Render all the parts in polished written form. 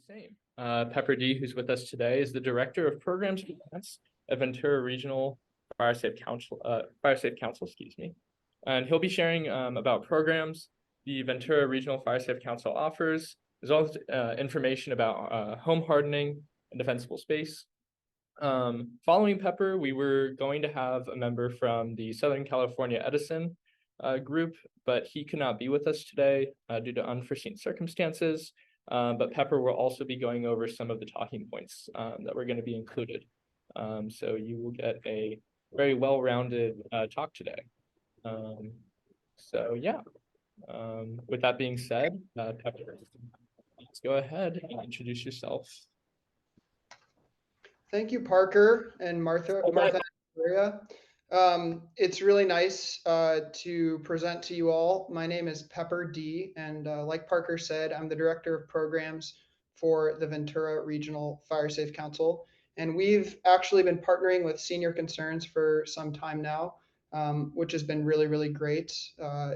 same. Pepper D, who's with us today, is the Director of Programs and Events at Ventura Regional Fire Safe Council, excuse me. And he'll be sharing about programs the Ventura Regional Fire Safe Council offers, as well as information about home hardening and defensible space. Following Pepper, we were going to have a member from the Southern California Edison group, but he could not be with us today due to unforeseen circumstances. But Pepper will also be going over some of the talking points that were going to be included. So you will get a very well-rounded talk today. So yeah, with that being said, Pepper, let's go ahead and introduce yourself. Thank you, Parker and Martha. It's really nice to present to you all. My name is Pepper D, and like Parker said, I'm the Director of Programs for the Ventura Regional Fire Safe Council. And we've actually been partnering with Senior Concerns for some time now, which has been really, really great.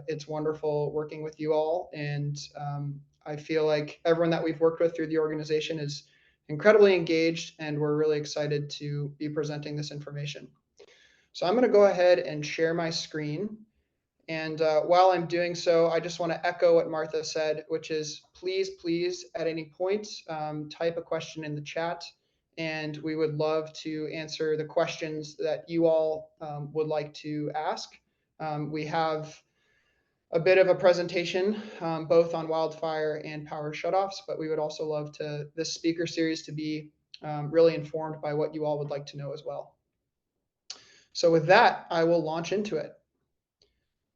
It's wonderful working with you all. And I feel like everyone that we've worked with through the organization is incredibly engaged, and we're really excited to be presenting this information. So I'm going to go ahead and share my screen. And while I'm doing so, I just want to echo what Martha said, which is please, at any point, type a question in the chat, and we would love to answer the questions that you all would like to ask. We have a bit of a presentation both on wildfire and power shutoffs, but we would also love this speaker series to be really informed by what you all would like to know as well. So with that, I will launch into it.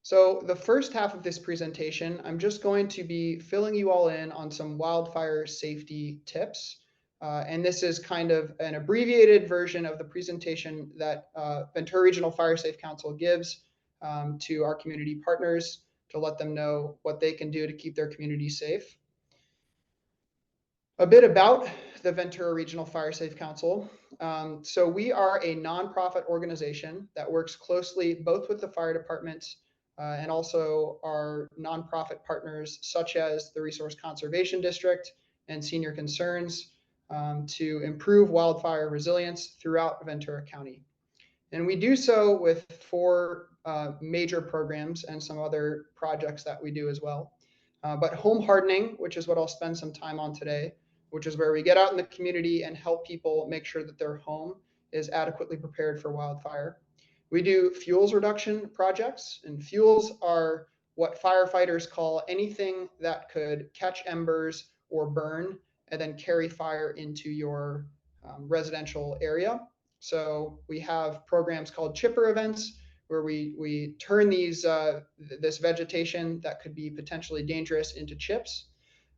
So the first half of this presentation, I'm just going to be filling you all in on some wildfire safety tips. And this is kind of an abbreviated version of the presentation that Ventura Regional Fire Safe Council gives to our community partners to let them know what they can do to keep their community safe. A bit about the Ventura Regional Fire Safe Council. So we are a nonprofit organization that works closely both with the fire department and also our nonprofit partners such as the Resource Conservation District and Senior Concerns to improve wildfire resilience throughout Ventura County. And we do so with 4 major programs and some other projects that we do as well. But home hardening, which is what I'll spend some time on today, which is where we get out in the community and help people make sure that their home is adequately prepared for wildfire. We do fuels reduction projects, and fuels are what firefighters call anything that could catch embers or burn and then carry fire into your residential area. So we have programs called chipper events where we turn this vegetation that could be potentially dangerous into chips.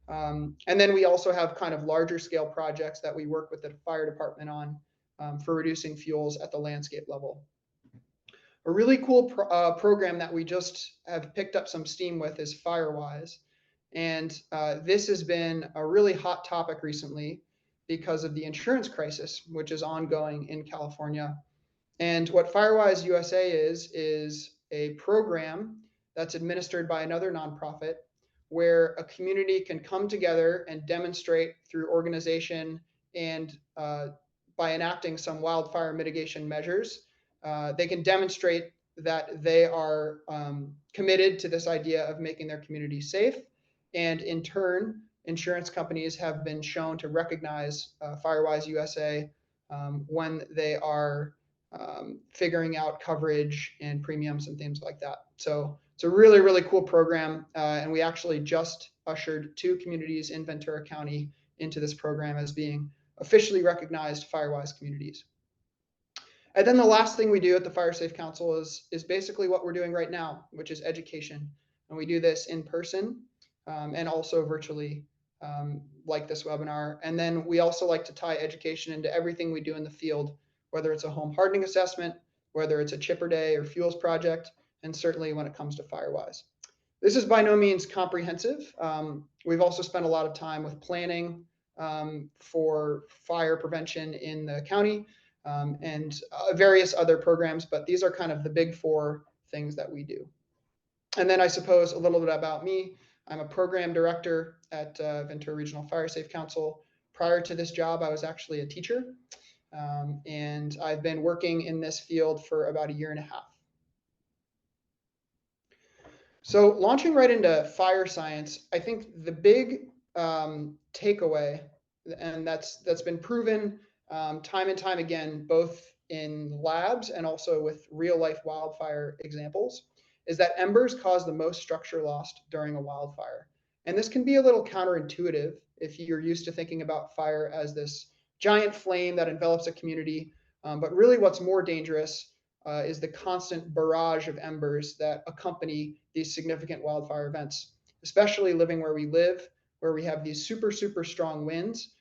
And then we also have kind of larger scale projects that we work with the fire department on for reducing fuels at the landscape level. A really cool program that we just have picked up some steam with is FireWise. And this has been a really hot topic recently because of the insurance crisis, which is ongoing in California. And what FireWise USA is a program that's administered by another nonprofit where a community can come together and demonstrate through organization and by enacting some wildfire mitigation measures, they can demonstrate that they are committed to this idea of making their community safe. And in turn, insurance companies have been shown to recognize FireWise USA when they are figuring out coverage and premiums and things like that. So it's a really, really cool program. And we actually just ushered 2 communities in Ventura County into this program as being officially recognized FireWise communities. And then the last thing we do at the Fire Safe Council is basically what we're doing right now, which is education. And we do this in person and also virtually like this webinar. And then we also like to tie education into everything we do in the field, whether it's a home hardening assessment, whether it's a chipper day or fuels project, and certainly when it comes to FireWise. This is by no means comprehensive. We've also spent a lot of time with planning for fire prevention in the county and various other programs, but these are kind of the big 4 things that we do. And then I suppose a little bit about me. I'm a program director at Ventura Regional Fire Safe Council. Prior to this job, I was actually a teacher, and I've been working in this field for about a year and a half. So launching right into fire science, I think the big takeaway, and that's been proven time and time again, both in labs and also with real life wildfire examples, is that embers cause the most structure lost during a wildfire. And this can be a little counterintuitive if you're used to thinking about fire as this giant flame that envelops a community. But really what's more dangerous is the constant barrage of embers that accompany these significant wildfire events, especially living where we live, where we have these super, super strong winds.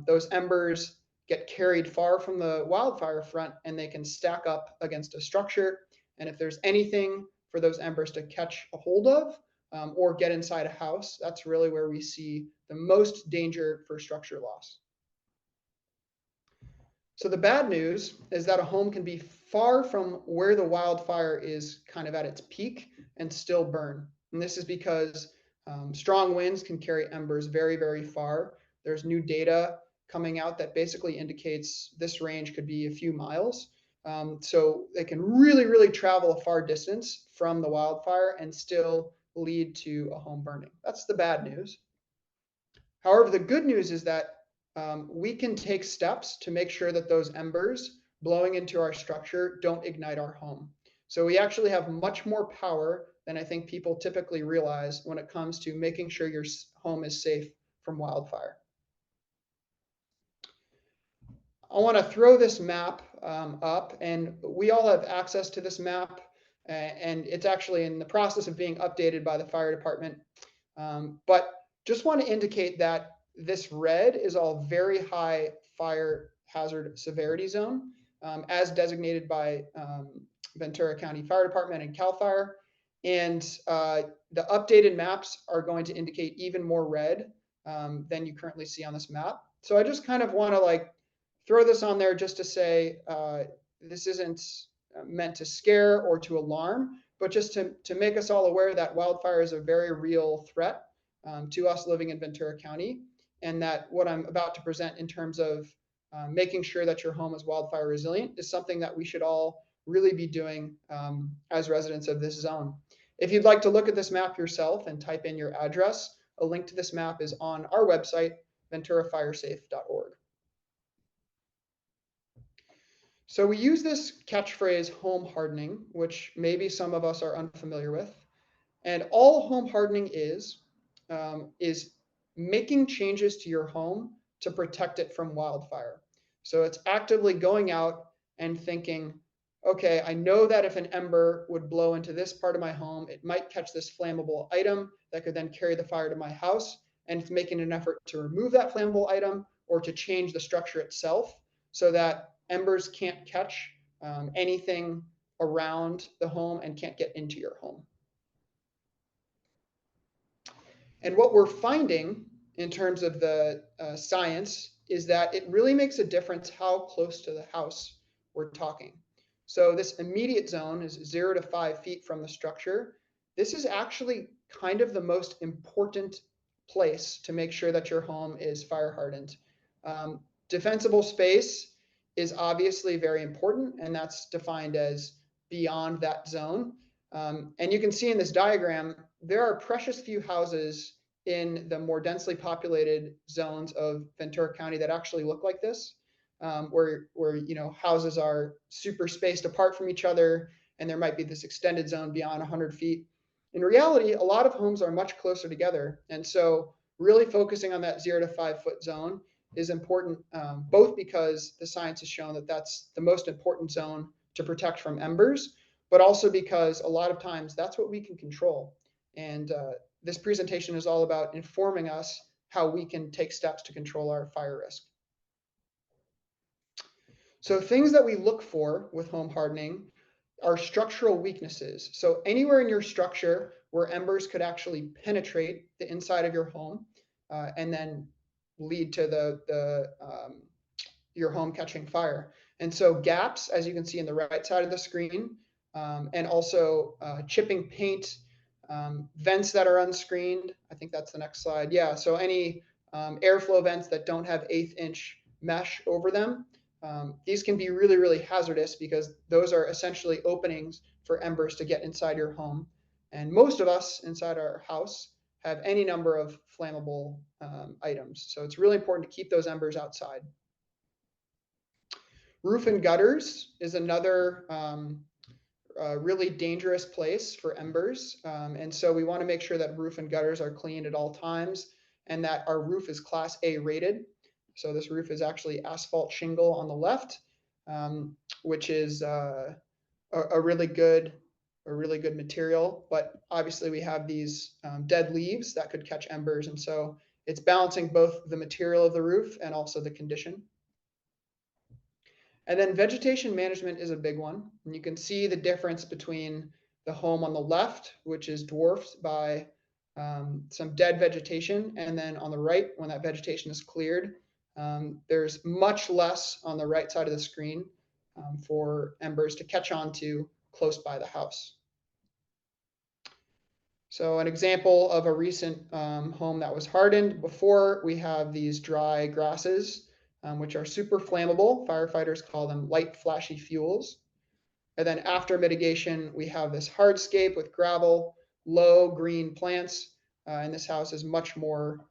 Those embers get carried far from the wildfire front and they can stack up against a structure. And if there's anything for those embers to catch a hold of or get inside a house, that's really where we see the most danger for structure loss. So the bad news is that a home can be far from where the wildfire is kind of at its peak and still burn. And this is because strong winds can carry embers very, very far. There's new data coming out that basically indicates this range could be a few miles. So they can really, really travel a far distance from the wildfire and still lead to a home burning. That's the bad news. However, the good news is that we can take steps to make sure that those embers blowing into our structure don't ignite our home. So we actually have much more power than I think people typically realize when it comes to making sure your home is safe from wildfire. I want to throw this map up, and we all have access to this map, and it's actually in the process of being updated by the fire department. But just want to indicate that this red is all very high fire hazard severity zone, as designated by Ventura County Fire Department and CAL FIRE. And the updated maps are going to indicate even more red than you currently see on this map. So I just kind of want to throw this on there just to say this isn't meant to scare or to alarm, but just to make us all aware that wildfire is a very real threat to us living in Ventura County, and that what I'm about to present in terms of making sure that your home is wildfire resilient is something that we should all really be doing as residents of this zone. If you'd like to look at this map yourself and type in your address, a link to this map is on our website, venturafiresafe.org. So we use this catchphrase home hardening, which maybe some of us are unfamiliar with. And all home hardening is making changes to your home to protect it from wildfire. So it's actively going out and thinking, okay, I know that if an ember would blow into this part of my home, it might catch this flammable item that could then carry the fire to my house. And it's making an effort to remove that flammable item or to change the structure itself so that embers can't catch anything around the home and can't get into your home. And what we're finding in terms of the science is that it really makes a difference how close to the house we're talking. So this immediate zone is 0 to 5 feet from the structure. This is actually kind of the most important place to make sure that your home is fire hardened. Defensible space is obviously very important, and that's defined as beyond that zone. And you can see in this diagram, there are precious few houses in the more densely populated zones of Ventura County that actually look like this, where houses are super spaced apart from each other, and there might be this extended zone beyond 100 feet. In reality, a lot of homes are much closer together, and so really focusing on that 0 to 5 foot zone is important, both because the science has shown that that's the most important zone to protect from embers, but also because a lot of times that's what we can control. And this presentation is all about informing us how we can take steps to control our fire risk. So things that we look for with home hardening are structural weaknesses. So anywhere in your structure where embers could actually penetrate the inside of your home and then lead to your home catching fire. And so gaps, as you can see in the right side of the screen, and also chipping paint, vents that are unscreened. I think that's the next slide. Yeah, so any airflow vents that don't have 1/8 inch mesh over them. These can be really, really hazardous because those are essentially openings for embers to get inside your home. And most of us inside our house have any number of flammable items. So it's really important to keep those embers outside. Roof and gutters is another really dangerous place for embers. And so we want to make sure that roof and gutters are cleaned at all times and that our roof is Class A rated. So this roof is actually asphalt shingle on the left, which is a really good material. But obviously we have these dead leaves that could catch embers. And so it's balancing both the material of the roof and also the condition. And then vegetation management is a big one. And you can see the difference between the home on the left, which is dwarfed by some dead vegetation. And then on the right, when that vegetation is cleared, there's much less on the right side of the screen for embers to catch on to close by the house. So an example of a recent home that was hardened before, we have these dry grasses, which are super flammable. Firefighters call them light flashy fuels. And then after mitigation, we have this hardscape with gravel, low green plants, and this house is much more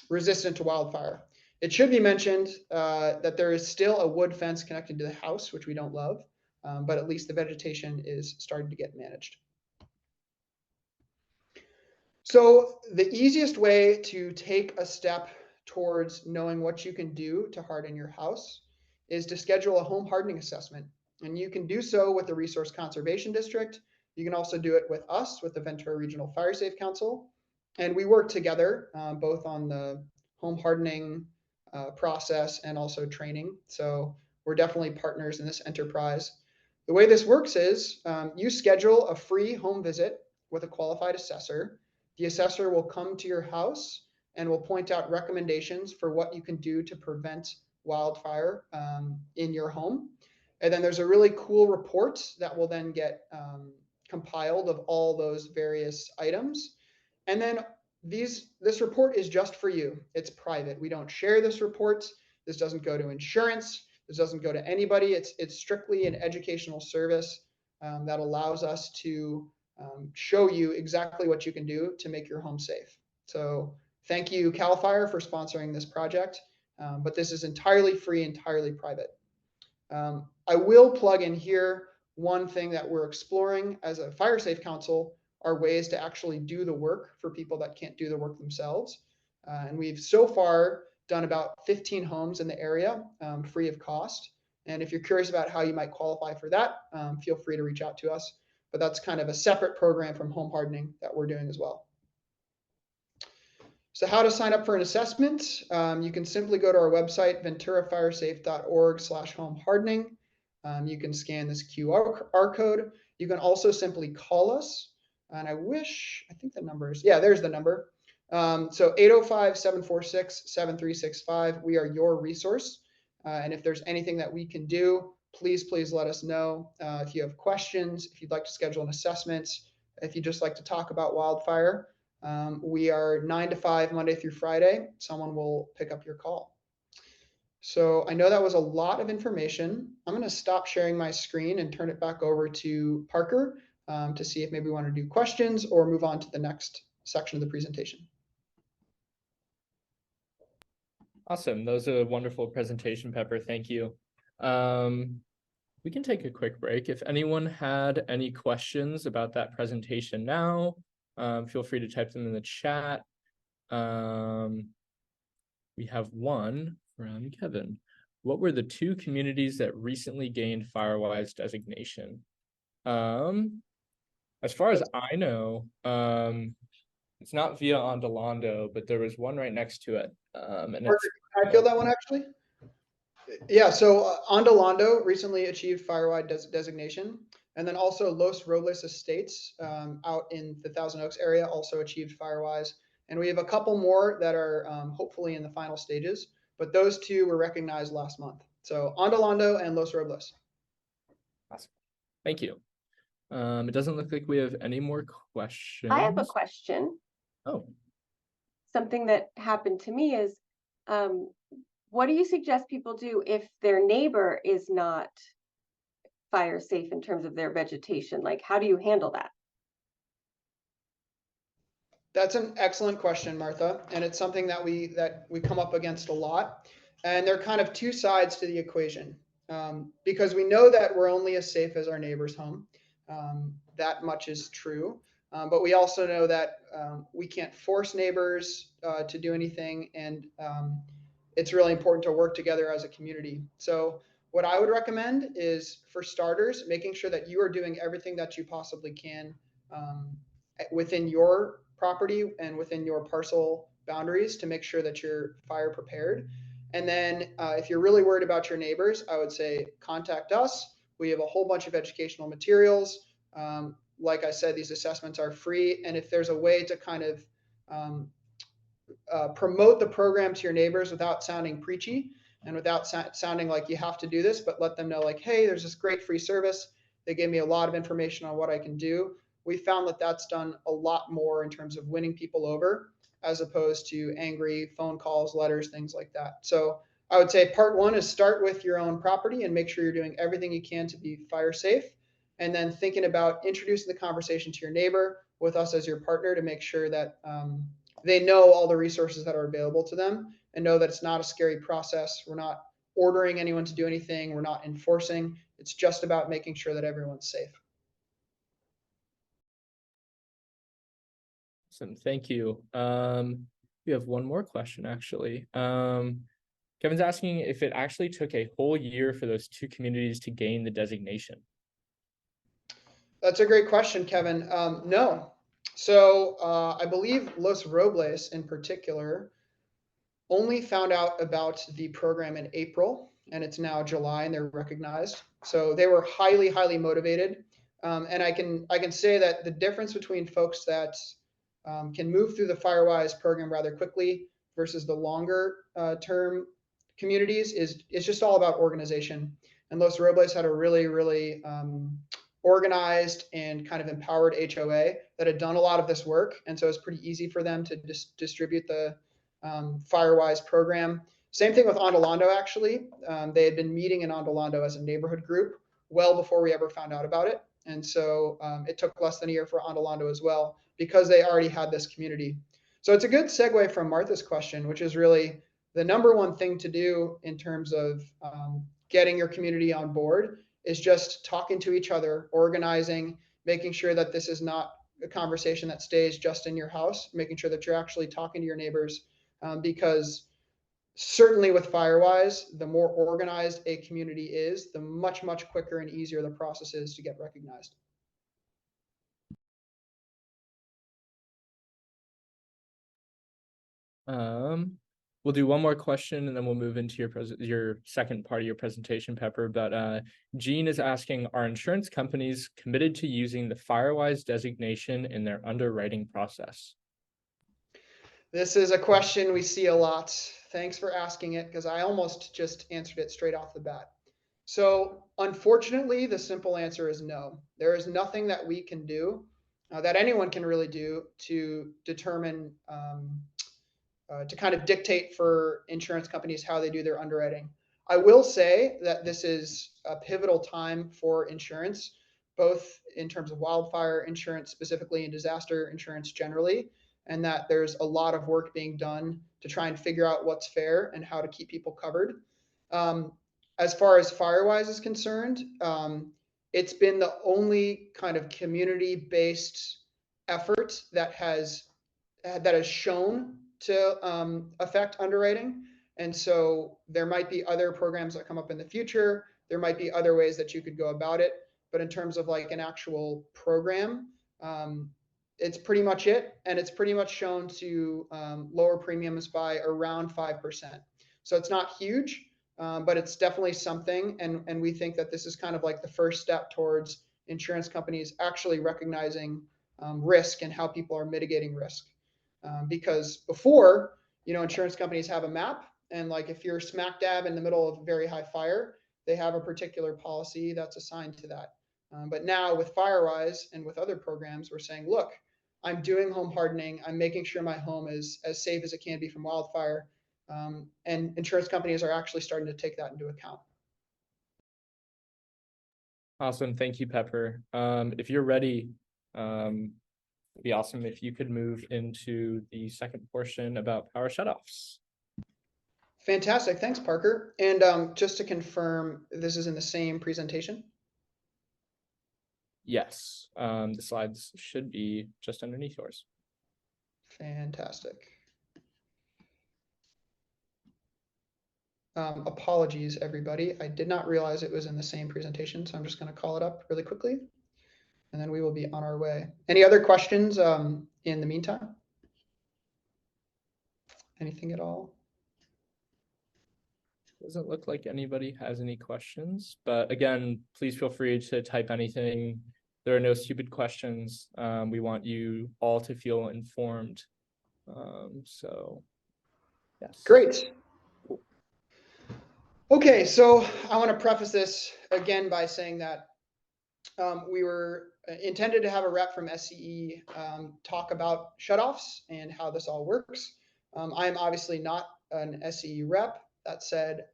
resistant to wildfire. It should be mentioned that there is still a wood fence connected to the house, which we don't love, but at least the vegetation is starting to get managed. So the easiest way to take a step towards knowing what you can do to harden your house is to schedule a home hardening assessment. And you can do so with the Resource Conservation District. You can also do it with us, with the Ventura Regional Fire Safe Council. And we work together both on the home hardening process and also training. So we're definitely partners in this enterprise. The way this works is you schedule a free home visit with a qualified assessor. The assessor will come to your house and will point out recommendations for what you can do to prevent wildfire in your home. And then there's a really cool report that will then get compiled of all those various items. And then this report is just for you. It's private. We don't share this report. This doesn't go to insurance. This doesn't go to anybody. It's strictly an educational service that allows us to show you exactly what you can do to make your home safe. So thank you, CAL FIRE, for sponsoring this project, but this is entirely free, entirely private. I will plug in here one thing that we're exploring as a fire safe council are ways to actually do the work for people that can't do the work themselves. And we've so far done about 15 homes in the area free of cost. And if you're curious about how you might qualify for that, feel free to reach out to us. But that's kind of a separate program from home hardening that we're doing as well. So how to sign up for an assessment? You can simply go to our website, venturafiresafe.org/home hardening. You can scan this QR code. You can also simply call us. And I think the number is, yeah, there's the number. So 805-746-7365. We are your resource. And if there's anything that we can do, please let us know. If you have questions, if you'd like to schedule an assessment, if you'd just like to talk about wildfire, we are 9 to 5 Monday through Friday. Someone will pick up your call. So I know that was a lot of information. I'm going to stop sharing my screen and turn it back over to Parker to see if maybe we want to do questions or move on to the next section of the presentation. Awesome. That was a wonderful presentation, Pepper. Thank you. We can take a quick break. If anyone had any questions about that presentation now, feel free to type them in the chat. We have one from Kevin. What were the 2 communities that recently gained FireWise designation? As far as I know, it's not via Ondolando, but there was one right next to it. And can I feel that one actually? Yeah, so Ondolando recently achieved FireWise designation, and then also Los Robles Estates out in the Thousand Oaks area also achieved FireWise, and we have a couple more that are hopefully in the final stages, but those 2 were recognized last month. So Ondolando and Los Robles. Awesome. Thank you. It doesn't look like we have any more questions. I have a question. Oh. something that happened to me is, what do you suggest people do if their neighbor is not fire safe in terms of their vegetation? Like, how do you handle that? That's an excellent question, Martha, and it's something that we come up against a lot. And there are kind of two sides to the equation, because we know that we're only as safe as our neighbor's home. That much is true, but we also know that we can't force neighbors to do anything, and it's really important to work together as a community. So what I would recommend is, for starters, making sure that you are doing everything that you possibly can within your property and within your parcel boundaries to make sure that you're fire prepared. And then if you're really worried about your neighbors, I would say contact us. We have a whole bunch of educational materials. Like I said, these assessments are free. And if there's a way to kind of promote the program to your neighbors without sounding preachy and without sounding like you have to do this, but let them know, like, hey, there's this great free service. They gave me a lot of information on what I can do. We found that that's done a lot more in terms of winning people over, as opposed to angry phone calls, letters, things like that. So I would say part one is start with your own property and make sure you're doing everything you can to be fire safe. And then thinking about introducing the conversation to your neighbor with us as your partner to make sure that they know all the resources that are available to them and know that it's not a scary process. We're not ordering anyone to do anything. We're not enforcing. It's just about making sure that everyone's safe. Awesome, thank you. We have one more question actually. Kevin's asking if it actually took a whole year for those two communities to gain the designation. That's a great question, Kevin. No. So I believe Los Robles in particular only found out about the program in April, and it's now July and they're recognized. So they were highly, highly motivated. And I can say that the difference between folks that can move through the Firewise program rather quickly versus the longer term communities is just all about organization. And Los Robles had a really, really organized and kind of empowered HOA that had done a lot of this work. And so it's pretty easy for them to distribute the Firewise program. Same thing with Ondulando, actually. They had been meeting in Ondulando as a neighborhood group well before we ever found out about it. And so it took less than a year for Ondulando as well, because they already had this community. So it's a good segue from Martha's question, which is really the number one thing to do in terms of getting your community on board is just talking to each other, organizing, making sure that this is not a conversation that stays just in your house, making sure that you're actually talking to your neighbors, because certainly with Firewise, the more organized a community is, the much, much quicker and easier the process is to get recognized. We'll do one more question and then we'll move into your second part of your presentation, Pepper. But Jean is asking, are insurance companies committed to using the Firewise designation in their underwriting process? This is a question we see a lot. Thanks for asking it, because I almost just answered it straight off the bat. So unfortunately, the simple answer is no. There is nothing that we can do, that anyone can really do, to determine, to kind of dictate for insurance companies how they do their underwriting. I will say that this is a pivotal time for insurance, both in terms of wildfire insurance specifically and disaster insurance generally, and that there's a lot of work being done to try and figure out what's fair and how to keep people covered. As far as Firewise is concerned, it's been the only kind of community-based effort that has shown to affect underwriting. And so there might be other programs that come up in the future. There might be other ways that you could go about it. But in terms of like an actual program, it's pretty much it. And it's pretty much shown to lower premiums by around 5%. So it's not huge, but it's definitely something. And we think that this is kind of like the first step towards insurance companies actually recognizing risk and how people are mitigating risk. Because before, insurance companies have a map, and like if you're smack dab in the middle of very high fire, they have a particular policy that's assigned to that. But now with Firewise and with other programs, we're saying, look, I'm doing home hardening. I'm making sure my home is as safe as it can be from wildfire. And insurance companies are actually starting to take that into account. Awesome. Thank you, Pepper. If you're ready, it'd be awesome if you could move into the second portion about power shutoffs. Fantastic. Thanks, Parker. And just to confirm, this is in the same presentation? Yes, the slides should be just underneath yours. Fantastic. Apologies, everybody. I did not realize it was in the same presentation, so I'm just going to call it up really quickly, and then we will be on our way. Any other questions in the meantime? Anything at all? Doesn't look like anybody has any questions, but again, please feel free to type anything. There are no stupid questions. We want you all to feel informed. So, yes. Great. Okay, so I want to preface this again by saying that we were intended to have a rep from SCE talk about shutoffs and how this all works. I am obviously not an SCE rep. That said,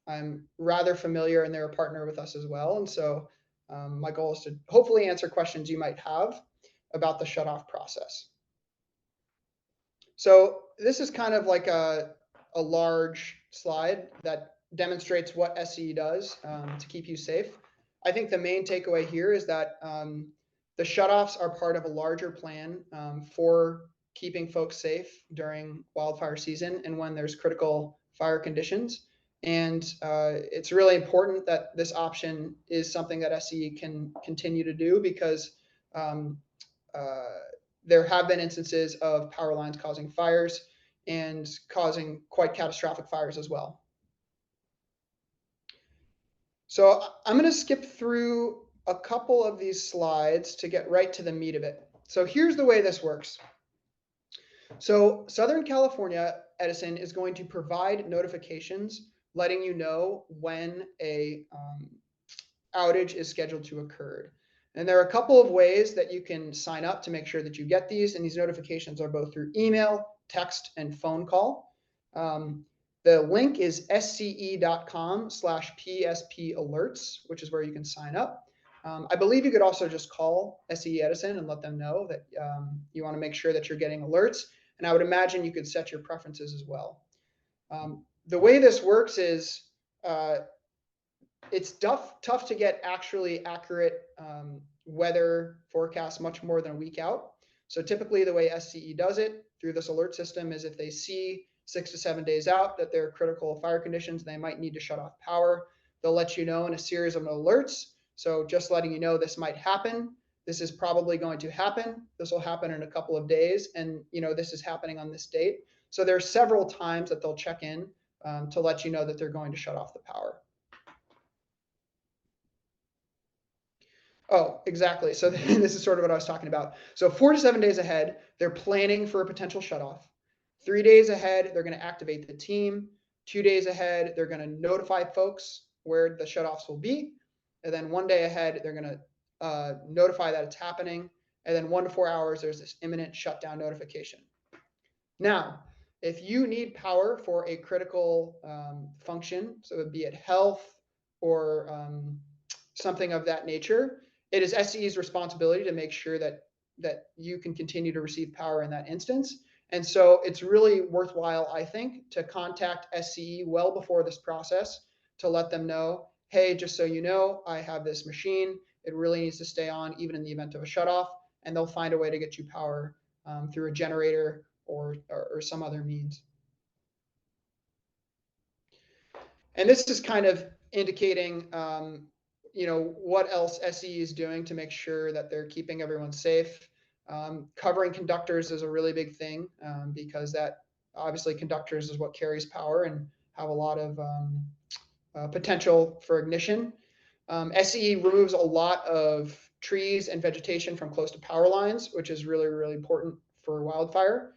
I'm rather familiar and they're a partner with us as well. And so my goal is to hopefully answer questions you might have about the shutoff process. So this is kind of like a large slide that demonstrates what SCE does to keep you safe. I think the main takeaway here is that the shutoffs are part of a larger plan for keeping folks safe during wildfire season and when there's critical fire conditions. And it's really important that this option is something that SCE can continue to do because there have been instances of power lines causing fires and causing quite catastrophic fires as well. So I'm going to skip through a couple of these slides to get right to the meat of it. So here's the way this works. So Southern California Edison is going to provide notifications letting you know when a outage is scheduled to occur. And there are a couple of ways that you can sign up to make sure that you get these. And these notifications are both through email, text, and phone call. The link is sce.com/PSP alerts, which is where you can sign up. I believe you could also just call SCE Edison and let them know that you want to make sure that you're getting alerts. And I would imagine you could set your preferences as well. The way this works is it's tough to get actually accurate weather forecasts much more than a week out. So typically the way SCE does it through this alert system is if they see 6 to 7 days out that there are critical fire conditions, they might need to shut off power. They'll let you know in a series of alerts. So just letting you know this might happen. This is probably going to happen. This will happen in a couple of days. And this is happening on this date. So there are several times that they'll check in to let you know that they're going to shut off the power. Oh, exactly. So this is sort of what I was talking about. So 4 to 7 days ahead, they're planning for a potential shutoff. 3 days ahead, they're going to activate the team. 2 days ahead, they're going to notify folks where the shutoffs will be. And then 1 day ahead, they're going to notify that it's happening. And then 1 to 4 hours, there's this imminent shutdown notification. Now, if you need power for a critical function, so be it health or something of that nature, it is SCE's responsibility to make sure that you can continue to receive power in that instance. And so it's really worthwhile, I think, to contact SCE well before this process to let them know, hey, just so you know, I have this machine. It really needs to stay on even in the event of a shutoff, and they'll find a way to get you power through a generator or some other means. And this is kind of indicating what else SCE is doing to make sure that they're keeping everyone safe. Covering conductors is a really big thing because that obviously conductors is what carries power and have a lot of potential for ignition. SCE removes a lot of trees and vegetation from close to power lines, which is really, really important for wildfire.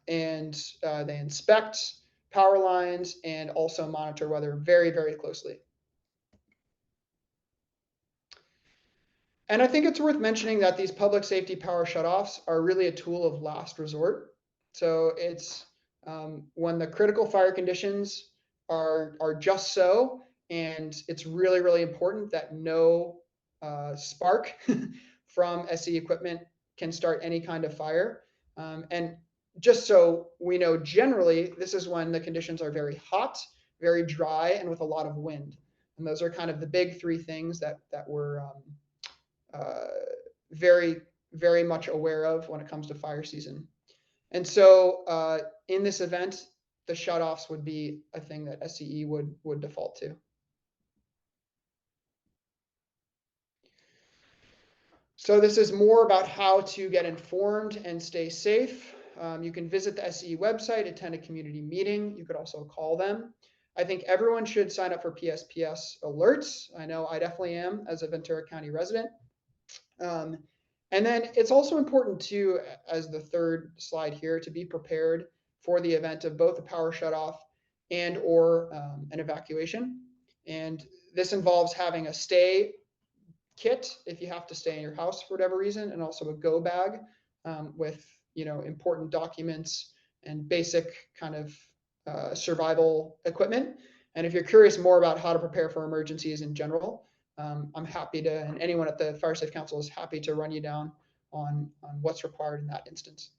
And they inspect power lines and also monitor weather very, very closely. And I think it's worth mentioning that these public safety power shutoffs are really a tool of last resort. So it's when the critical fire conditions are just so, and it's really, really important that no spark from SE equipment can start any kind of fire. And just so we know, generally, this is when the conditions are very hot, very dry, and with a lot of wind. And those are kind of the big three things that we're very, very much aware of when it comes to fire season. And so in this event, the shutoffs would be a thing that SCE would default to. So this is more about how to get informed and stay safe. You can visit the SCE website, attend a community meeting. You could also call them. I think everyone should sign up for PSPS alerts. I know I definitely am as a Ventura County resident. And then it's also important to, as the third slide here, to be prepared for the event of both a power shutoff and or an evacuation. And this involves having a stay kit if you have to stay in your house for whatever reason, and also a go bag with important documents and basic kind of survival equipment. And if you're curious more about how to prepare for emergencies in general, I'm happy to, and anyone at the Fire Safe Council is happy to run you down on what's required in that instance.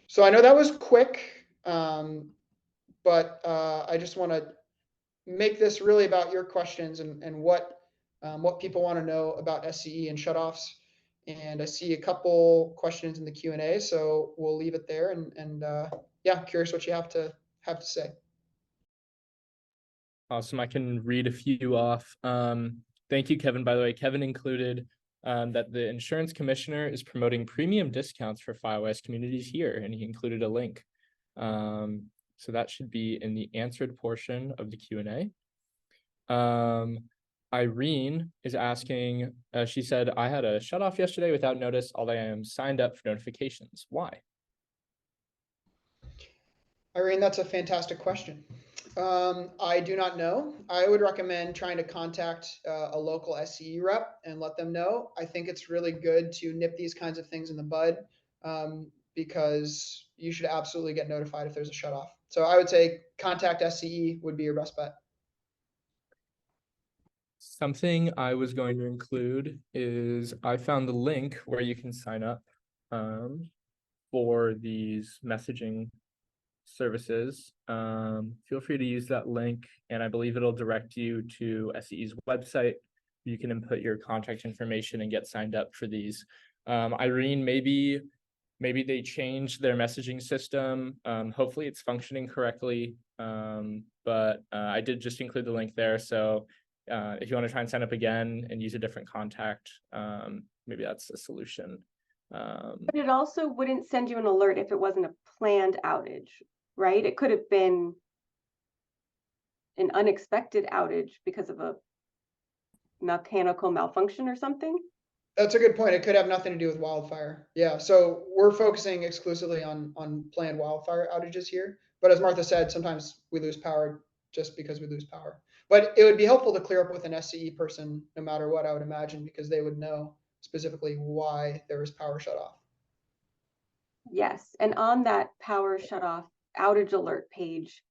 So I know that was quick, but I just want to make this really about your questions and what people want to know about SCE and shutoffs. And I see a couple questions in the Q&A, so we'll leave it there. And yeah, curious what you have to say. Awesome. I can read a few off. Thank you, Kevin. By the way, Kevin included that the insurance commissioner is promoting premium discounts for Firewise communities here, and he included a link. So that should be in the answered portion of the Q&A. Irene is asking, she said, I had a shut off yesterday without notice, although I am signed up for notifications. Why? Irene, that's a fantastic question. I do not know. I would recommend trying to contact a local SCE rep and let them know. I think it's really good to nip these kinds of things in the bud because you should absolutely get notified if there's a shut off. So I would say contact SCE would be your best bet. Something I was going to include is I found the link where you can sign up for these messaging services. Feel free to use that link, and I believe it'll direct you to SCE's website. You can input your contact information and get signed up for these. Irene, maybe they changed their messaging system. Hopefully it's functioning correctly. But I did just include the link there. So if you want to try and sign up again and use a different contact, maybe that's a solution. But it also wouldn't send you an alert if it wasn't a planned outage, right? It could have been an unexpected outage because of a mechanical malfunction or something. That's a good point. It could have nothing to do with wildfire. Yeah, so we're focusing exclusively on planned wildfire outages here. But as Martha said, sometimes we lose power just because we lose power. But it would be helpful to clear up with an SCE person, no matter what, I would imagine, because they would know specifically why there was power shut off. Yes, and on that power shut off outage alert page,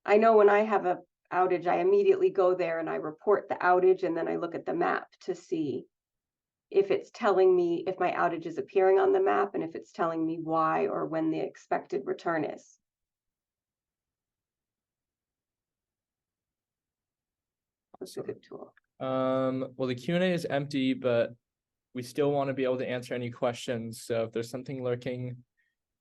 I know when I have a outage, I immediately go there and I report the outage, and then I look at the map to see if it's telling me if my outage is appearing on the map and if it's telling me why or when the expected return is. That's a good tool. Well, the Q&A is empty, but we still want to be able to answer any questions. So if there's something lurking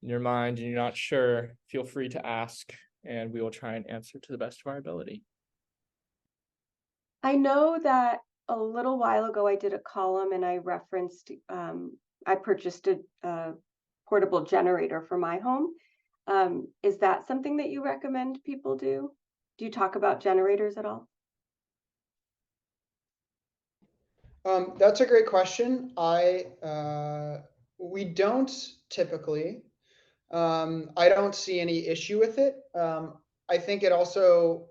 in your mind and you're not sure, feel free to ask, and we will try and answer to the best of our ability. I know that a little while ago I did a column and I referenced, I purchased a portable generator for my home. Is that something that you recommend people do? Do you talk about generators at all? That's a great question. We don't typically. I don't see any issue with it. I think it also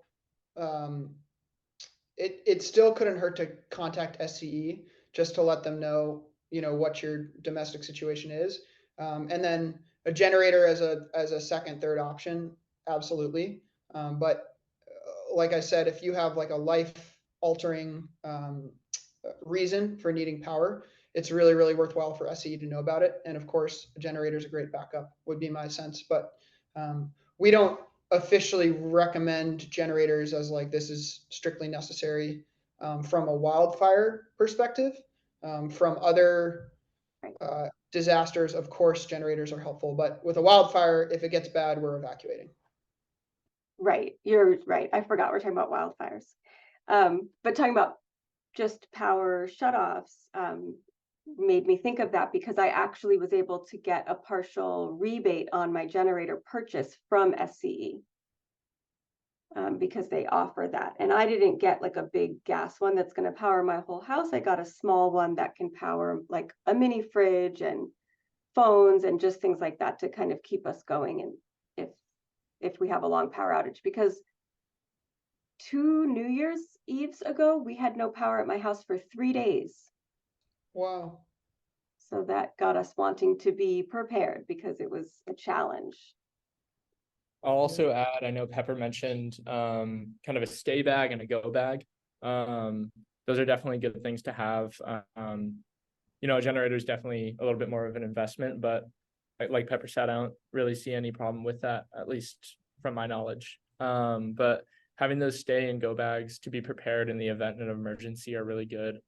it still couldn't hurt to contact SCE just to let them know, what your domestic situation is. And then a generator as a second, third option, absolutely. But like I said, if you have like a life altering reason for needing power, it's really, really worthwhile for SCE to know about it. And of course, a generator is a great backup, would be my sense. But we don't officially recommend generators as like this is strictly necessary from a wildfire perspective. From other disasters, of course, generators are helpful. But with a wildfire, if it gets bad, we're evacuating. Right, you're right. I forgot we're talking about wildfires. But talking about just power shutoffs made me think of that because I actually was able to get a partial rebate on my generator purchase from SCE because they offer that. And I didn't get like a big gas one that's going to power my whole house. I got a small one that can power like a mini fridge and phones and just things like that to kind of keep us going. And if we have a long power outage, because 2 New Year's Eves ago, we had no power at my house for 3 days. Wow. So that got us wanting to be prepared because it was a challenge. I'll also add, I know Pepper mentioned kind of a stay bag and a go bag. Those are definitely good things to have. A generator is definitely a little bit more of an investment, but like Pepper said, I don't really see any problem with that, at least from my knowledge. But having those stay and go bags to be prepared in the event of an emergency are really good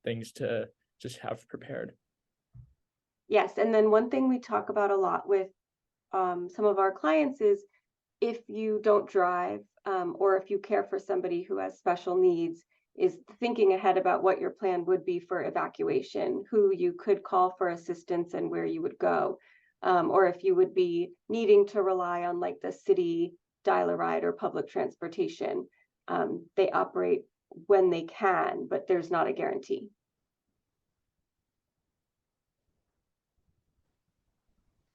things to just have prepared. Yes, and then one thing we talk about a lot with some of our clients is if you don't drive or if you care for somebody who has special needs, is thinking ahead about what your plan would be for evacuation, who you could call for assistance and where you would go. Or if you would be needing to rely on like the city dial-a-ride or public transportation. They operate when they can, but there's not a guarantee.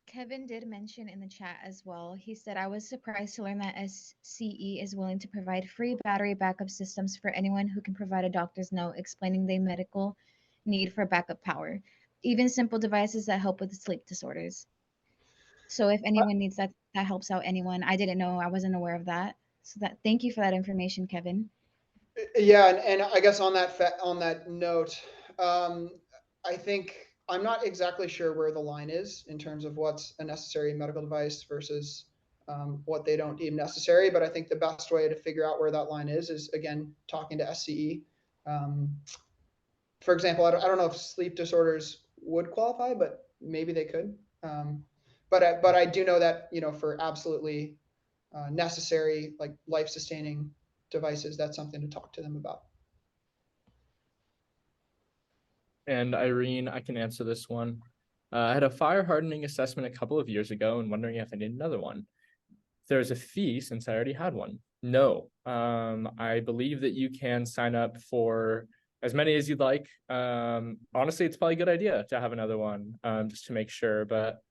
Kevin did mention in the chat as well. He said, I was surprised to learn that SCE is willing to provide free battery backup systems for anyone who can provide a doctor's note explaining the medical need for backup power, even simple devices that help with sleep disorders. So if anyone needs that helps out anyone. I didn't know, I wasn't aware of that. So thank you for that information, Kevin. Yeah, and I guess on that note, I think I'm not exactly sure where the line is in terms of what's a necessary medical device versus what they don't deem necessary. But I think the best way to figure out where that line is again talking to SCE. For example, I don't know if sleep disorders would qualify, but maybe they could. But I do know that for absolutely necessary, like life-sustaining devices, that's something to talk to them about. And Irene, I can answer this one. I had a fire hardening assessment a couple of years ago and wondering if I need another one. There's a fee since I already had one. No, I believe that you can sign up for as many as you'd like. Honestly, it's probably a good idea to have another one just to make sure, but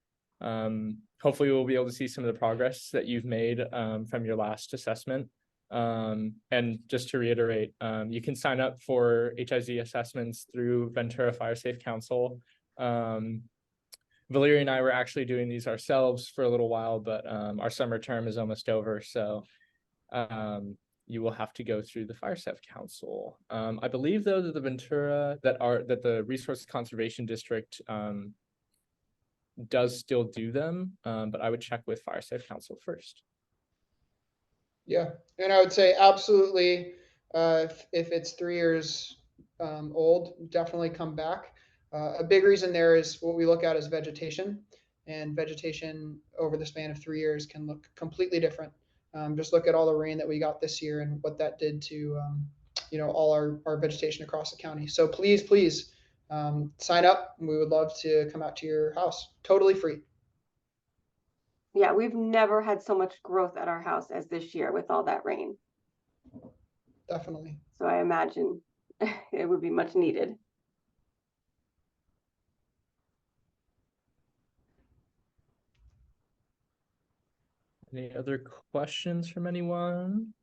hopefully we'll be able to see some of the progress that you've made from your last assessment. And just to reiterate, you can sign up for HIZ assessments through Ventura Fire Safe Council. Valeria and I were actually doing these ourselves for a little while, but our summer term is almost over, so you will have to go through the Fire Safe Council. I believe though that the Ventura that the Resource Conservation District does still do them, but I would check with Fire Safe Council first. Yeah, and I would say absolutely, if it's 3 years old, definitely come back. A big reason there is what we look at as vegetation, and vegetation over the span of 3 years can look completely different. Just look at all the rain that we got this year and what that did to all our vegetation across the county. So please sign up. We would love to come out to your house, totally free. Yeah, we've never had so much growth at our house as this year with all that rain. Definitely. So I imagine it would be much needed. Any other questions from anyone?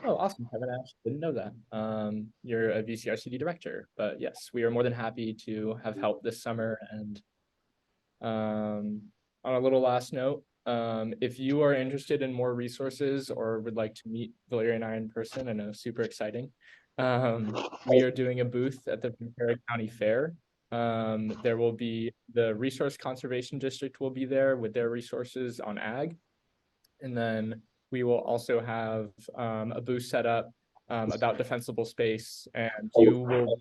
Oh, awesome, Kevin. I actually didn't know that. You're a VCRCD director, but yes, we are more than happy to have help this summer. And on a little last note, if you are interested in more resources or would like to meet Valeria and I in person, I know, super exciting. We are doing a booth at the Ventura County Fair. There will be the Resource Conservation District will be there with their resources on ag. And then we will also have a booth set up about defensible space, and we will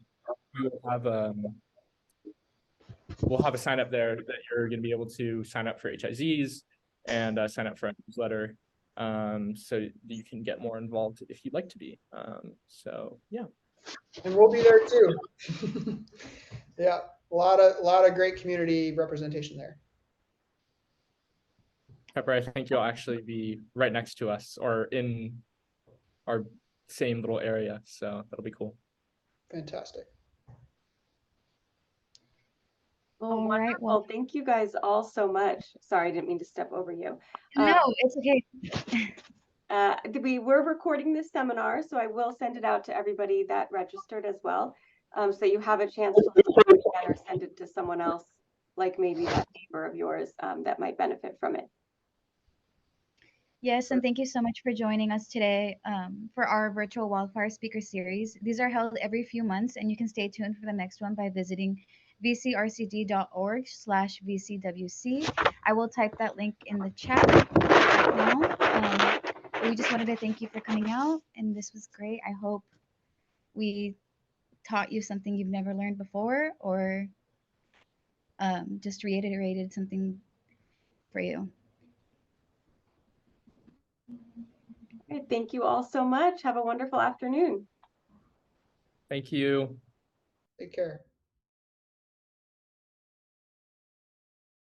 have we'll have a sign up there that you're going to be able to sign up for HIZs and sign up for a newsletter, so you can get more involved if you'd like to be. So yeah. And we'll be there too. Yeah, a lot of great community representation there. Pepper, I think you'll actually be right next to us or in our same little area, so that'll be cool. Fantastic. Well, All right, wonderful. well- Thank you guys all so much. Sorry, I didn't mean to step over you. No, it's okay. We were recording this seminar, so I will send it out to everybody that registered as well. So you have a chance to listen again or send it to someone else, like maybe that neighbor of yours that might benefit from it. Yes, and thank you so much for joining us today for our virtual wildfire speaker series. These are held every few months, and you can stay tuned for the next one by visiting vcrcd.org/vcwc. I will type that link in the chat right now. We just wanted to thank you for coming out, and this was great. I hope we taught you something you've never learned before, or just reiterated something for you. Okay, thank you all so much. Have a wonderful afternoon. Thank you. Take care.